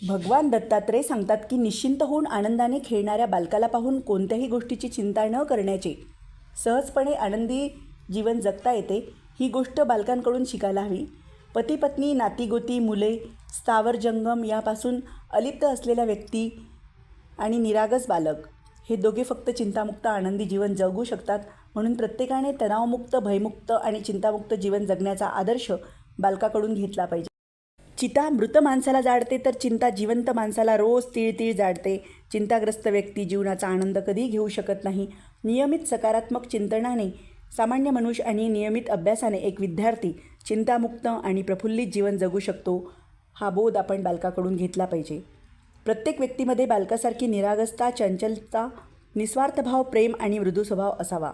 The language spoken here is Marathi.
भगवान दत्तात्रय सांगतात की निश्चिंत होऊन आनंदाने खेळणाऱ्या बालकाला पाहून कोणत्याही गोष्टीची चिंता न करण्याचे, सहजपणे आनंदी जीवन जगता येते, ही गोष्ट बालकांकडून शिकायला हवी. पती पत्नी, नातीगोती, मुले, स्थावर जंगम यापासून अलिप्त असलेल्या व्यक्ती आणि निरागस बालक हे दोघे फक्त चिंतामुक्त आनंदी जीवन जगू शकतात. म्हणून प्रत्येकाने तणावमुक्त, भयमुक्त आणि चिंतामुक्त जीवन जगण्याचा आदर्श बालकाकडून घेतला पाहिजे. चिता मृत माणसाला जाडते तर चिंता जिवंत माणसाला रोज तीळ जाडते. चिंताग्रस्त व्यक्ती जीवनाचा आनंद कधी घेऊ शकत नाही. नियमित सकारात्मक चिंतनाने सामान्य मनुष्य आणि नियमित अभ्यासाने एक विद्यार्थी चिंतामुक्त आणि प्रफुल्लित जीवन जगू शकतो. हा बोध आपण बालकाकडून घेतला पाहिजे. प्रत्येक व्यक्तीमध्ये बालकासारखी निरागसता, चंचलता, निस्वार्थ भाव, प्रेम आणि मृदू स्वभाव असावा.